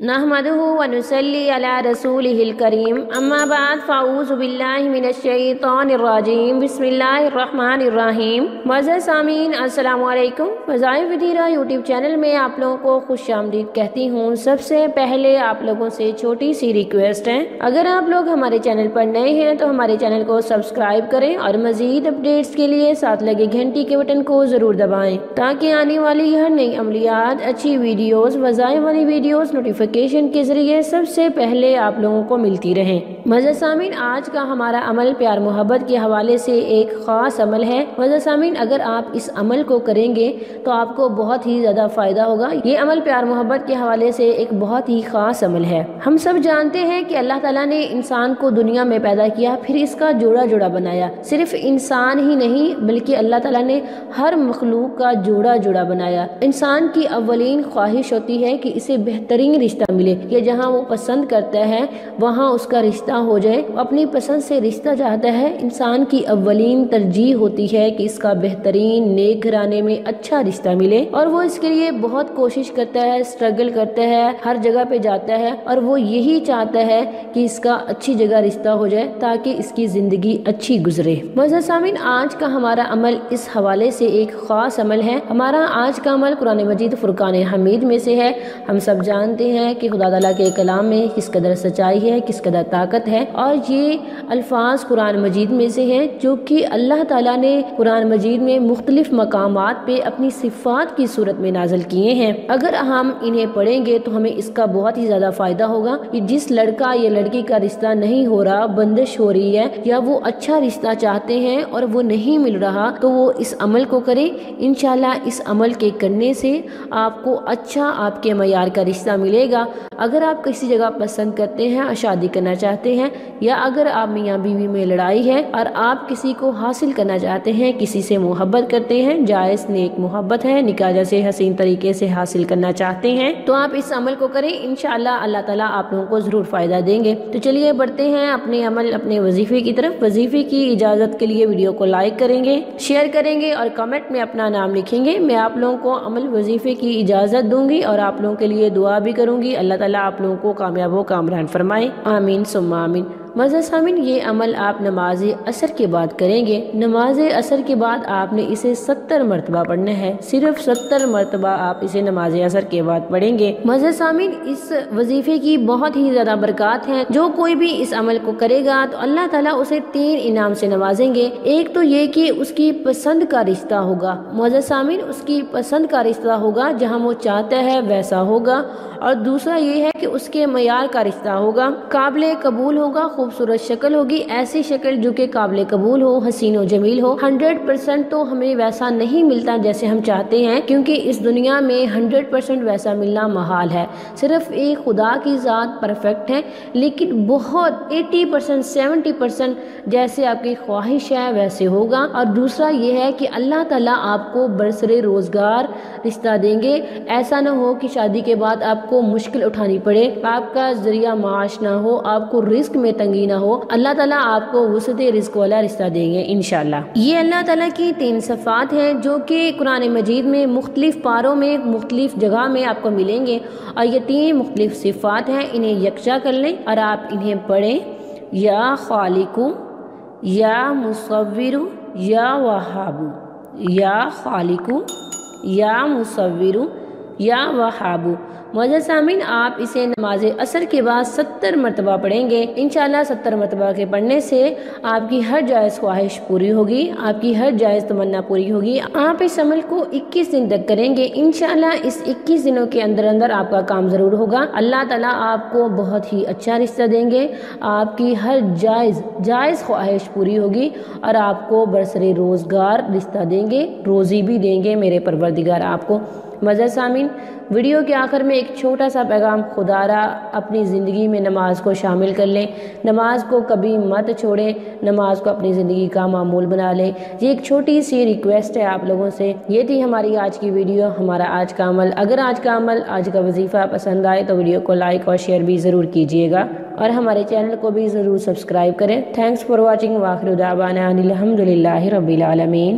नहमदुहु व नुसल्ली अला रसूलिहिल करीम अम्मा बाद फ़ाऊज़ु बिल्लाहि मिनश शैतानिर रजीम बिस्मिल्लाहिर रहमानिर रहीम। मज़र सामीन अस्सलामु अलैकुम। वज़ाइफ विदीरा यूट्यूब चैनल में आप लोगों को खुशामदीद कहती हूँ। सबसे पहले आप लोगों से छोटी सी रिक्वेस्ट है, अगर आप लोग हमारे चैनल पर नए हैं तो हमारे चैनल को सब्सक्राइब करें और मज़ीद अपडेट्स के लिए साथ लगे घंटी के बटन को ज़रूर दबाएँ ताकि आने वाली हर नई अमलियात, अच्छी वीडियोज़, वज़ाइफ वाली वीडियोज़ नोटिफिकेशन के जरिए सबसे पहले आप लोगों को मिलती रहे। मज़र सामीन, आज का हमारा अमल प्यार मोहब्बत के हवाले से एक खास अमल है। मज़र सामीन, अगर आप इस अमल को करेंगे तो आपको बहुत ही ज़्यादा फ़ायदा होगा। ये अमल प्यार मोहब्बत के हवाले से एक बहुत ही खास अमल है। हम सब जानते हैं कि अल्लाह ताला ने इंसान को दुनिया में पैदा किया, फिर इसका जोड़ा जोड़ा बनाया। सिर्फ इंसान ही नहीं बल्कि अल्लाह ताला ने हर मखलूक का जोड़ा जोड़ा बनाया। इंसान की अव्वलीन ख्वाहिश होती है कि इसे बेहतरीन रिश्ता मिले, कि जहाँ वो पसंद करता है वहाँ उसका रिश्ता हो जाए। अपनी पसंद से रिश्ता चाहता है। इंसान की अव्वलीन तरजीह होती है कि इसका बेहतरीन नेक घराने में अच्छा रिश्ता मिले, और वो इसके लिए बहुत कोशिश करता है, स्ट्रगल करता है, हर जगह पे जाता है, और वो यही चाहता है कि इसका अच्छी जगह रिश्ता हो जाए ताकि इसकी जिंदगी अच्छी गुजरे। मज़र सामीन, आज का हमारा अमल इस हवाले से एक खास अमल है। हमारा आज का अमल कुरान मजीद फुरकान हमीद में से है। हम सब जानते हैं कि खुदा ताला के कलाम में किस कदर सच्चाई है, किस कदर ताकत है, और ये अल्फाज कुरान मजीद में से हैं जो कि अल्लाह ताला ने कुरान मजीद में मुख्तलिफ मकामात पे अपनी सिफ़ात की सूरत में नाज़िल किए हैं। अगर हम इन्हें पढ़ेंगे तो हमें इसका बहुत ही ज़्यादा फ़ायदा होगा। कि जिस लड़का या लड़की का रिश्ता नहीं हो रहा, बंदिश हो रही है, या वो अच्छा रिश्ता चाहते हैं और वो नहीं मिल रहा, तो वो इस अमल को करें। इंशाल्लाह इस अमल के करने से आपको अच्छा आपके मयार का रिश्ता मिलेगा। अगर आप किसी जगह पसंद करते हैं और शादी करना चाहते हैं, या अगर आप मियाँ बीवी में लड़ाई है और आप किसी को हासिल करना चाहते हैं, किसी से मोहब्बत करते हैं, जायज़ नेक मोहब्बत है, निकाह जैसे हसीन तरीके से हासिल करना चाहते हैं, तो आप इस अमल को करें। इंशाअल्लाह अल्लाह ताला आप लोगों को ज़रूर फ़ायदा देंगे। तो चलिए बढ़ते हैं अपने अमल, अपने वजीफे की तरफ। वजीफे की इजाज़त के लिए वीडियो को लाइक करेंगे, शेयर करेंगे और कमेंट में अपना नाम लिखेंगे। मैं आप लोगों को अमल वजीफे की इजाज़त दूंगी और आप लोगों के लिए दुआ भी करूंगी। अल्लाह ताला आप लोगों को कामयाब व कामरान फरमाए, आमीन सुम्मा आमीन। मज़र सामीन, ये अमल आप नमाज असर के बाद करेंगे। नमाज असर के बाद आपने इसे 70 मरतबा पढ़ना है। सिर्फ 70 मरतबा आप इसे नमाज असर के बाद पढ़ेंगे। मज़र सामीन, इस वजीफे की बहुत ही ज़्यादा बरकत हैं। जो कोई भी इस अमल को करेगा तो अल्लाह ताला उसे 3 इनाम से नवाजेंगे। एक तो ये कि उसकी पसंद का रिश्ता होगा। मज़र सामीन, उसकी पसंद का रिश्ता होगा, जहाँ वो चाहता है वैसा होगा। और दूसरा ये है कि उसके मयार का रिश्ता होगा, काबिल कबूल होगा, खूबसूरत शक्ल होगी, ऐसी शक्ल जो कि काबिल कबूल हो, हसीन व जमील हो। 100% तो हमें वैसा नहीं मिलता जैसे हम चाहते हैं, क्योंकि इस दुनिया में 100% वैसा मिलना महाल है। सिर्फ एक खुदा की ज़ात परफेक्ट है, लेकिन बहुत 80% 70% जैसे आपकी ख्वाहिश है वैसे होगा। और दूसरा ये है कि अल्लाह ताला आपको बरसरे रोजगार रिश्ता देंगे। ऐसा ना हो कि शादी के बाद आपको मुश्किल उठानी पड़े, आपका जरिया माश ना हो, आपको रिस्क में तंगी ना हो। अल्लाह ताला आपको वुसअते रिस्क वाला रिश्ता देंगे इंशाल्लाह। ये अल्लाह ताला की 3 सिफात हैं जो कि कुरान मजीद में मुख्तलिफ पारों में मुख्तलिफ जगह में आपको मिलेंगे, और ये 3 मुख्तलिफ सिफात हैं। इन्हें यकजा कर लें और आप इन्हें पढ़ें। या खालिकु, या मुसव्विरु, या वहाबु, या खालिकु, या मुसव्विरु, या वहाबु। मज़र सामीन, आप इसे नमाज असर के बाद 70 मरतबा पढ़ेंगे। इंशाल्लाह 70 मरतबा के पढ़ने से आपकी हर जायज़ ख्वाहिश पूरी होगी, आपकी हर जायज़ तमन्ना पूरी होगी। आप इस अमल को 21 दिन तक करेंगे। इंशाल्लाह इस 21 दिनों के अंदर अंदर आपका काम ज़रूर होगा। अल्लाह ताला आपको बहुत ही अच्छा रिश्ता देंगे, आपकी हर जायज़ ख्वाहिश पूरी होगी, और आपको बरसरे रोज़गार रिश्ता देंगे, रोज़ी भी देंगे मेरे परवरदिगार आपको। मज़र सामीन, वीडियो के आखिर में एक छोटा सा पैगाम, खुदारा अपनी ज़िंदगी में नमाज को शामिल कर लें। नमाज को कभी मत छोड़ें, नमाज को अपनी ज़िंदगी का मामूल बना लें। ये एक छोटी सी रिक्वेस्ट है आप लोगों से। ये थी हमारी आज की वीडियो, हमारा आज का अमल। अगर आज का अमल, आज का वजीफ़ा पसंद आए तो वीडियो को लाइक और शेयर भी ज़रूर कीजिएगा, और हमारे चैनल को भी ज़रूर सब्सक्राइब करें। Thanks for watching. वाखिर दावाना अनिल हम्दुलिल्लाहि रब्बिल आलमीन।